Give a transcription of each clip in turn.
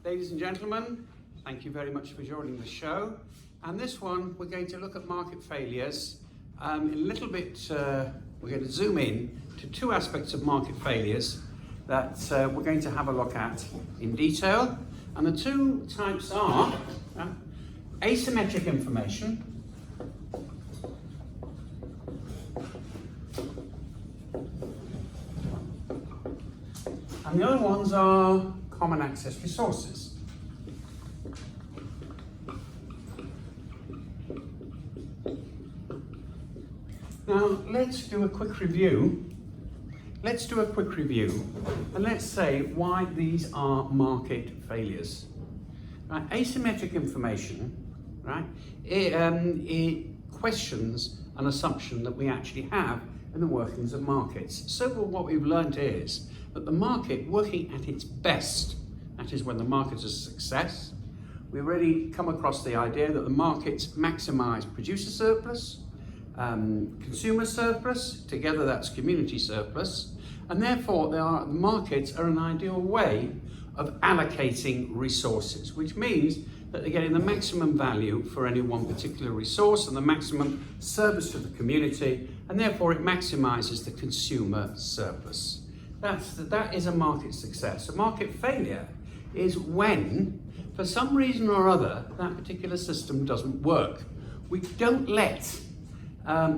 Ladies and gentlemen, thank you very much for joining the show. And this one, we're going to look at market failures. In a little bit, we're going to zoom in to two aspects of market failures that we're going to have a look at in detail. And the two types are asymmetric information and the other ones are common access resources. Now, let's do a quick review. And let's say why these are market failures. Right? Asymmetric information, right? It questions an assumption that we actually have in the workings of markets. So what we've learned is that the market working at its best, that is when the market is a success, we've already come across the idea that the markets maximize producer surplus, consumer surplus, together that's community surplus, and therefore the markets are an ideal way of allocating resources, which means that they're getting the maximum value for any one particular resource and the maximum service to the community, and therefore it maximizes the consumer surplus. That is a market success. A market failure is when, for some reason or other, that particular system doesn't work. We don't let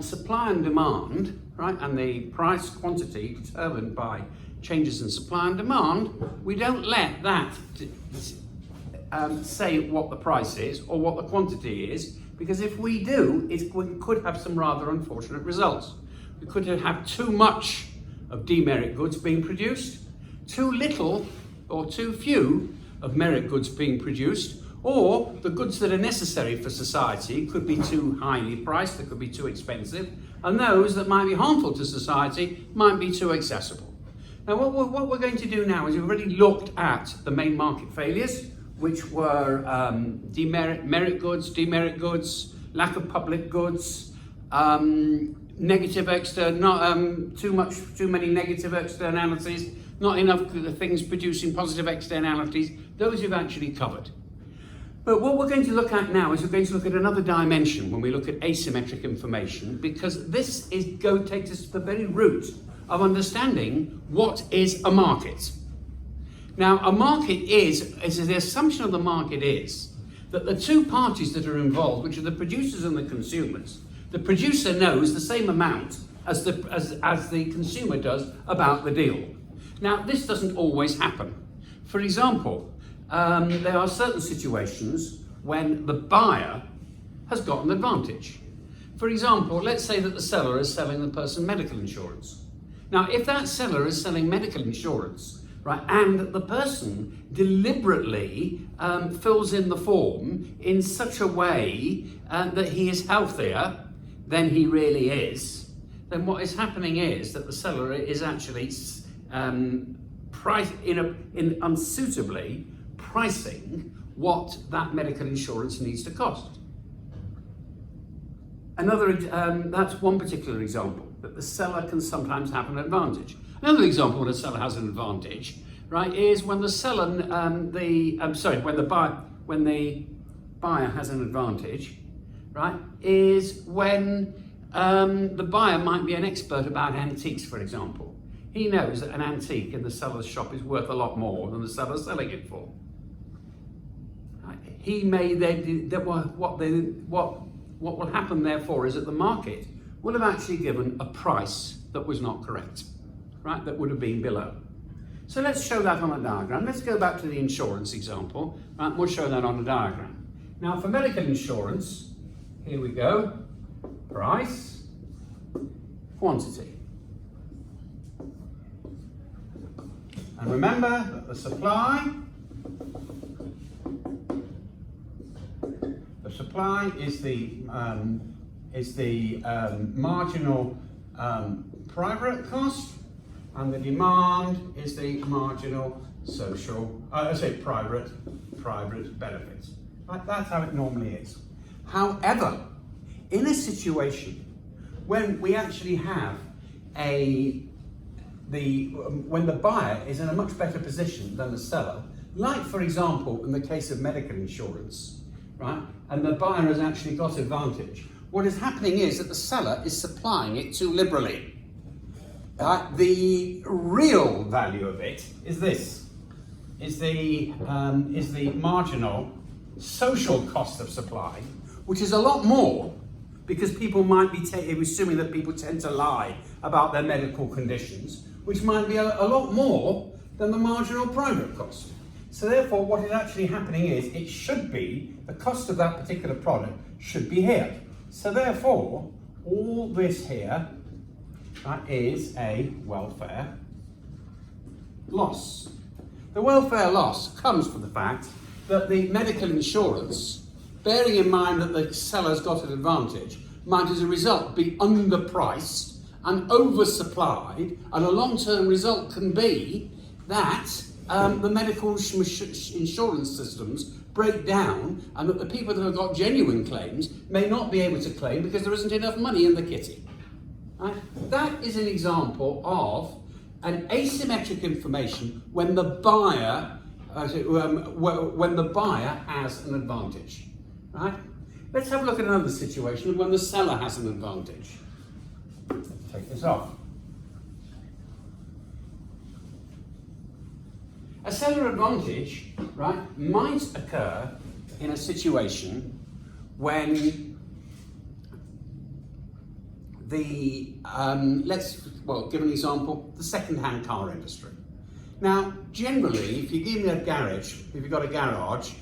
supply and demand, right, and the price quantity determined by changes in supply and demand, we don't let that say what the price is or what the quantity is, because if we do, we could have some rather unfortunate results. We could have too much of demerit goods being produced, too little or too few of merit goods being produced, or the goods that are necessary for society could be too highly priced, they could be too expensive, and those that might be harmful to society might be too accessible. Now what we're going to do now is we've already looked at the main market failures, which were merit goods, lack of public goods, negative too many negative externalities, not enough things producing positive externalities. Those we've actually covered. But what we're going to look at now is we're going to look at another dimension when we look at asymmetric information, because this takes us to the very root of understanding what is a market. Now, a market is the assumption of the market is that the two parties that are involved, which are the producers and the consumers, the producer knows the same amount as the consumer does about the deal. Now, this doesn't always happen. For example, there are certain situations when the buyer has got an advantage. For example, let's say that the seller is selling the person medical insurance. Now, if that seller is selling medical insurance, right, and the person deliberately fills in the form in such a way that he is healthier than he really is, then what is happening is that the seller is actually unsuitably pricing what that medical insurance needs to cost. That's one particular example, that the seller can sometimes have an advantage. Another example when a seller has an advantage, right, is when the buyer has an advantage, right, is when the buyer might be an expert about antiques, for example. He knows that an antique in the seller's shop is worth a lot more than the seller's selling it for. Right? He may then, what will happen therefore is that the market will have actually given a price that was not correct, right, that would have been below. So let's show that on a diagram. Let's go back to the insurance example, right, we'll show that on a diagram. Now for medical insurance, here we go, price, quantity. And remember that the supply is the marginal private cost, and the demand is the marginal social, private benefits. Right? That's how it normally is. However, in a situation when we actually have when the buyer is in a much better position than the seller, Like, for example, in the case of medical insurance, right, and the buyer has actually got advantage, what is happening is that the seller is supplying it too liberally. The real value of it is this, is the marginal social cost of supply, which is a lot more, because people might be assuming that people tend to lie about their medical conditions, which might be a lot more than the marginal private cost. So therefore, what is actually happening is it should be, the cost of that particular product should be here. So therefore, all this here is a welfare loss. The welfare loss comes from the fact that the medical insurance, bearing in mind that the seller's got an advantage, might as a result be underpriced and oversupplied, and a long-term result can be that the medical insurance systems break down, and that the people that have got genuine claims may not be able to claim because there isn't enough money in the kitty. Right? That is an example of an asymmetric information when the buyer has an advantage. Right? Let's have a look at another situation when the seller has an advantage. Take this off. A seller advantage, right, might occur in a situation when give an example, the second-hand car industry. Now, generally, if you've got a garage,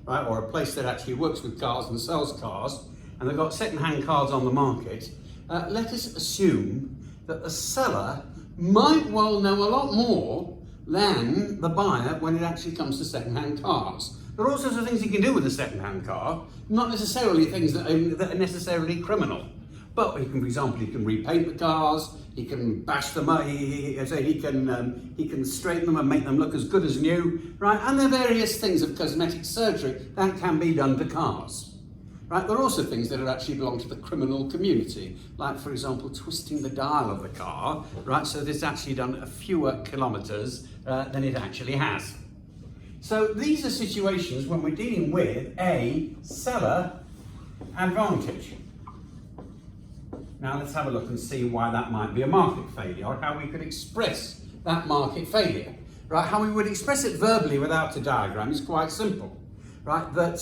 right, or a place that actually works with cars and sells cars, and they've got second-hand cars on the market, let us assume that the seller might well know a lot more than the buyer when it actually comes to second-hand cars. There are all sorts of things you can do with a second-hand car, not necessarily things that are necessarily criminal. But he can, for example, he can repaint the cars, he can bash them up, he can straighten them and make them look as good as new, right? And there are various things of cosmetic surgery that can be done to cars, right? There are also things that actually belong to the criminal community, like, for example, twisting the dial of the car, right? So that it's actually done a fewer kilometres than it actually has. So these are situations when we're dealing with a seller advantage. Now let's have a look and see why that might be a market failure, or how we could express that market failure. Right? How we would express it verbally without a diagram is quite simple. Right? That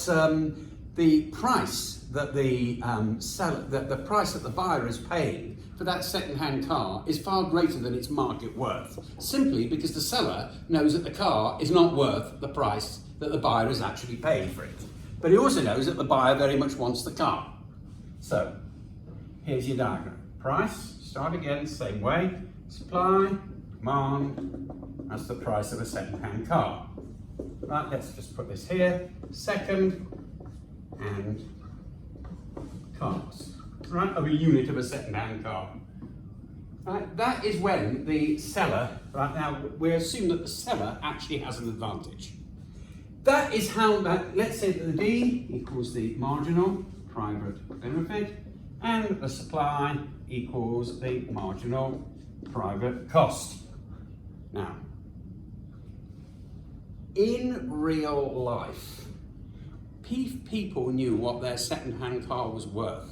the price that the price that the buyer is paying for that second-hand car is far greater than its market worth, simply because the seller knows that the car is not worth the price that the buyer is actually paying for it. But he also knows that the buyer very much wants the car. So here's your diagram. Price, start again, same way. Supply, demand, that's the price of a second-hand car. Right, let's just put this here. Second hand cars. Right, of a unit of a second-hand car. Right, that is when the seller, right now, we assume that the seller actually has an advantage. That is how let's say that the D equals the marginal private benefit, and the supply equals the marginal private cost. Now, in real life, if people knew what their second-hand car was worth,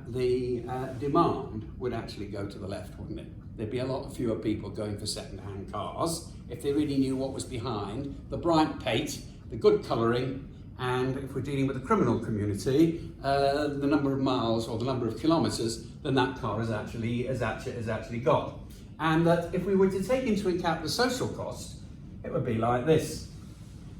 the demand would actually go to the left, wouldn't it? There'd be a lot fewer people going for second-hand cars if they really knew what was behind the bright paint, the good colouring, and if we're dealing with the criminal community, the number of miles or the number of kilometres then that car has actually got. And that if we were to take into account the social cost, it would be like this.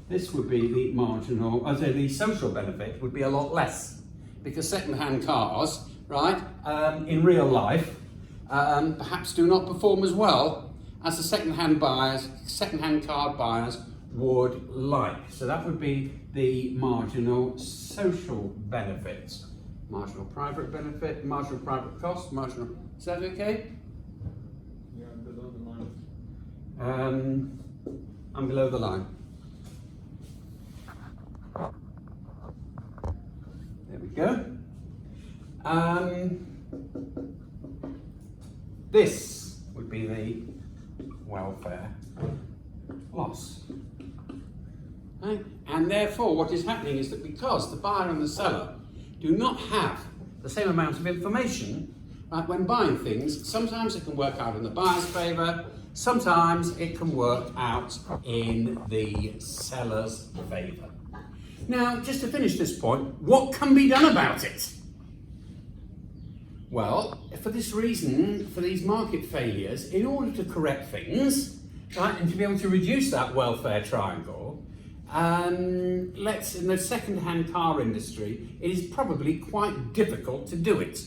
This would be the marginal, the social benefit would be a lot less, because second-hand cars, right, in real life, perhaps do not perform as well as the second-hand car buyers would like. So that would be the marginal social benefit. Marginal private benefit, marginal private cost, marginal, is that okay? Yeah, below the line. I'm below the line. There we go. This would be the welfare loss. Right? And therefore what is happening is that because the buyer and the seller do not have the same amount of information, right, when buying things, sometimes it can work out in the buyer's favour, sometimes it can work out in the seller's favour. Now, just to finish this point, what can be done about it? Well, for this reason, for these market failures, in order to correct things, right, and to be able to reduce that welfare triangle, in the second-hand car industry, it is probably quite difficult to do it.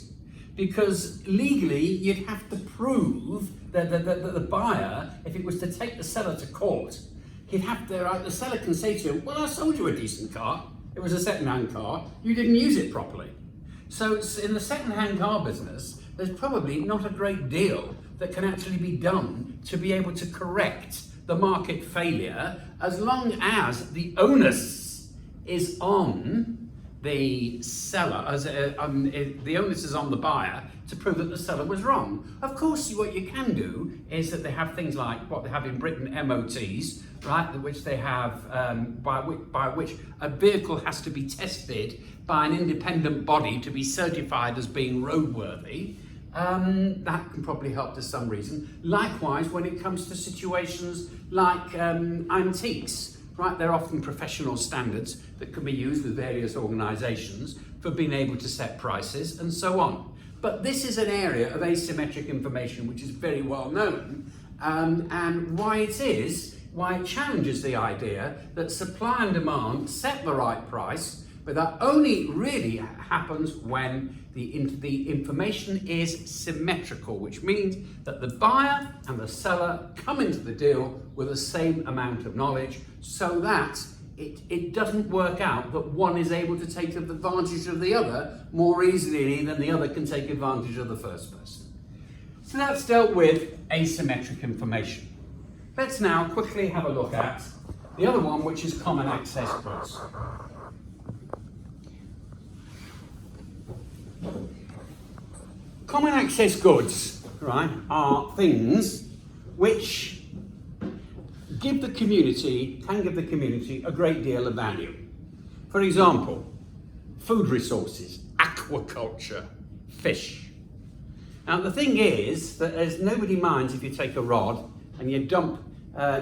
Because legally, you'd have to prove that the buyer, if it was to take the seller to court, he'd have to, the seller can say to him, well, I sold you a decent car, it was a second-hand car, you didn't use it properly. So in the second-hand car business, there's probably not a great deal that can actually be done to be able to correct the market failure, as long as the onus is on the seller, the onus is on the buyer to prove that the seller was wrong. Of course, what you can do is that they have things like what they have in Britain, MOTs, right, which they have, by which a vehicle has to be tested by an independent body to be certified as being roadworthy. That can probably help to some reason. Likewise, when it comes to situations like antiques, right, they're often professional standards that can be used with various organisations for being able to set prices and so on. But this is an area of asymmetric information which is very well known, and why it challenges the idea that supply and demand set the right price, but that only really happens when the information is symmetrical, which means that the buyer and the seller come into the deal with the same amount of knowledge, so that it doesn't work out that one is able to take advantage of the other more easily than the other can take advantage of the first person. So that's dealt with asymmetric information. Let's now quickly have a look at the other one, which is common access goods. Common access goods, right, are things which can give the community a great deal of value. For example, food resources, aquaculture, fish. Now the thing is that as nobody minds if you take a rod and you dump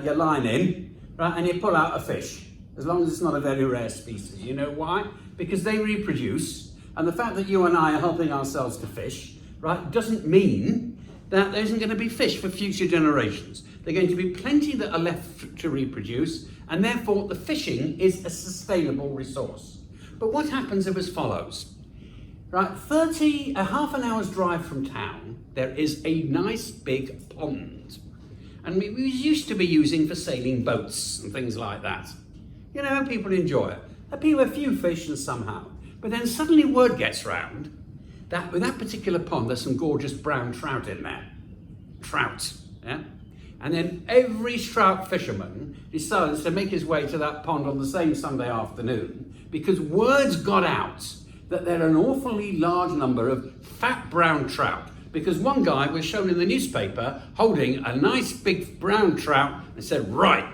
your line in, right, and you pull out a fish, as long as it's not a very rare species. You know why? Because they reproduce, and the fact that you and I are helping ourselves to fish, right, doesn't mean that there isn't going to be fish for future generations. There are going to be plenty that are left to reproduce, and therefore the fishing is a sustainable resource. But what happens is as follows. Right, half an hour's drive from town, there is a nice big pond. And we used to be using for sailing boats and things like that. You know, people enjoy it. A few fish and somehow. But then suddenly word gets round that with that particular pond, there's some gorgeous brown trout in there. Trout, yeah? And then every trout fisherman decides to make his way to that pond on the same Sunday afternoon because words got out that there are an awfully large number of fat brown trout, because one guy was shown in the newspaper holding a nice big brown trout and said, right,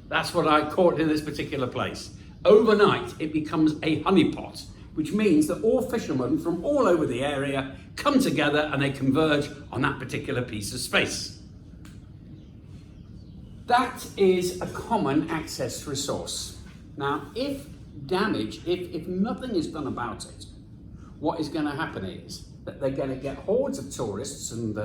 that's what I caught in this particular place. Overnight, it becomes a honeypot, which means that all fishermen from all over the area come together and they converge on that particular piece of space. That is a common access resource. Now, if nothing is done about it, what is going to happen is that they're going to get hordes of tourists and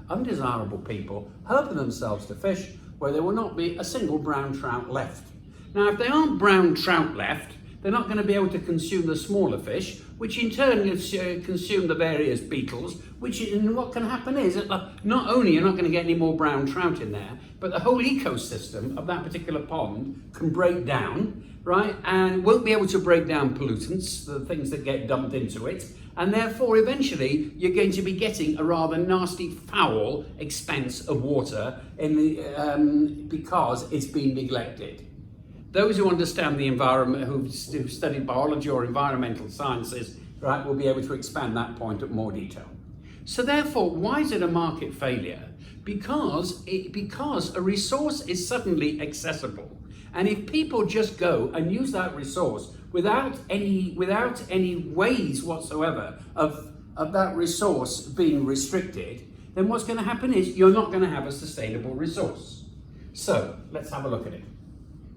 undesirable people helping themselves to fish where there will not be a single brown trout left. Now, if there aren't brown trout left, they're not going to be able to consume the smaller fish, which in turn consume the various beetles, and what can happen is that not only you're not going to get any more brown trout in there, but the whole ecosystem of that particular pond can break down, right, and won't be able to break down pollutants, the things that get dumped into it, and therefore eventually you're going to be getting a rather nasty, foul expense of water because it's been neglected. Those who understand the environment, who've studied biology or environmental sciences, right, will be able to expand that point at more detail. So therefore, why is it a market failure? Because a resource is suddenly accessible And if people just go and use that resource without any ways whatsoever of that resource being restricted, then what's going to happen is you're not going to have a sustainable resource. So let's have a look at it.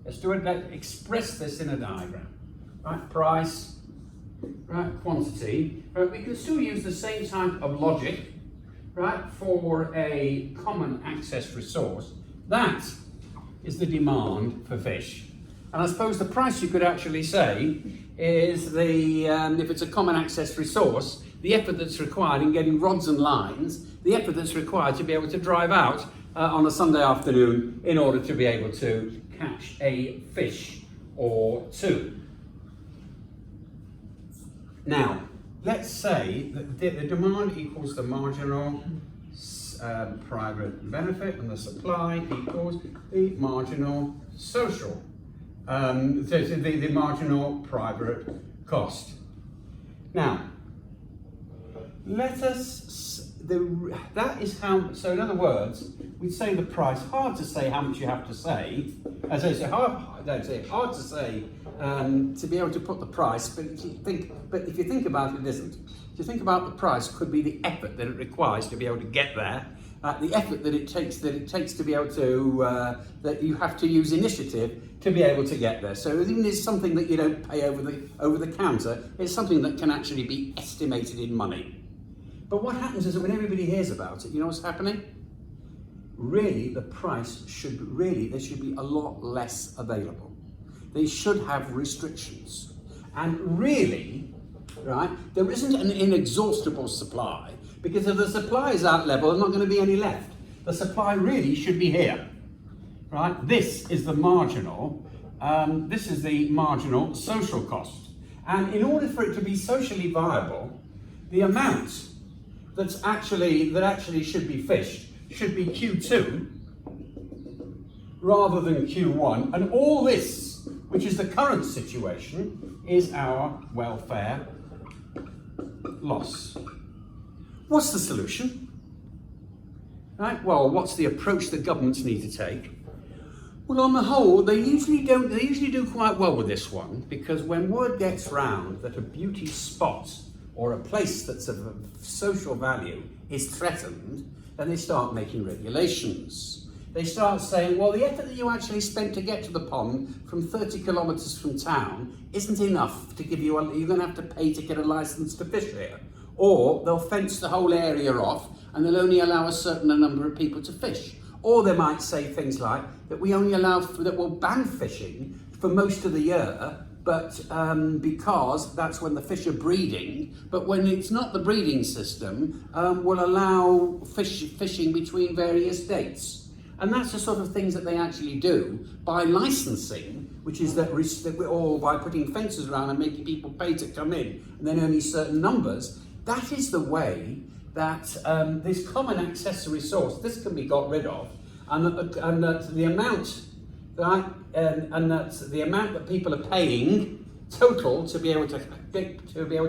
Let's do it. Let's express this in a diagram. Right, price, right, quantity. Right, we can still use the same type of logic, right, for a common access resource. That is the demand for fish. And I suppose the price, you could actually say, is the, if it's a common access resource, the effort that's required in getting rods and lines, the effort that's required to be able to drive out on a Sunday afternoon in order to be able to catch a fish or two. Now, let's say that the demand equals the marginal private benefit and the supply equals the marginal social, the marginal private cost. Now, let us, that is how, so in other words, we'd say the price, hard to say how much you have to say, as I say, hard to say to be able to put the price, but if you think about it, it isn't. If you think about the price, could be the effort that it requires to be able to get there, the effort that it takes to be able to, that you have to use initiative to be able to get there. So even if it's something that you don't pay over the counter, it's something that can actually be estimated in money. But what happens is that when everybody hears about it, you know what's happening? Really, the price should there should be a lot less available. They should have restrictions. And really, right, there isn't an inexhaustible supply, because if the supply is at level, there's not going to be any left. The supply really should be here, right? This is the marginal social cost. And in order for it to be socially viable, the amount that actually should be fished should be Q2 rather than Q1. And all this, which is the current situation, is our welfare loss. What's the solution? Right? Well, what's the approach that governments need to take? Well, on the whole, they usually do quite well with this one, because when word gets round that a beauty spot or a place that's of social value is threatened, then they start making regulations. They start saying, well, the effort that you actually spent to get to the pond from 30 kilometres from town isn't enough to give you, you're going to have to pay to get a licence to fish here. Or they'll fence the whole area off and they'll only allow a certain number of people to fish. Or they might say things like that we only allow, that we'll ban fishing for most of the year, but because that's when the fish are breeding. But when it's not the breeding system, we'll allow fishing between various dates. And that's the sort of things that they actually do by licensing, which is or by putting fences around and making people pay to come in, and then only certain numbers. That is the way that this common access resource, this can be got rid of, and that the amount that people are paying total to be able to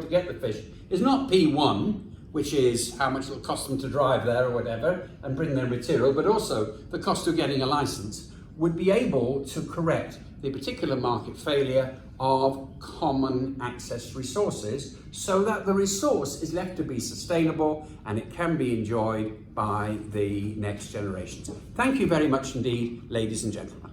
get the fish is not P1, which is how much it'll cost them to drive there or whatever and bring their material, but also the cost of getting a license, would be able to correct the particular market failure of common access resources, so that the resource is left to be sustainable and it can be enjoyed by the next generations. Thank you very much indeed, ladies and gentlemen.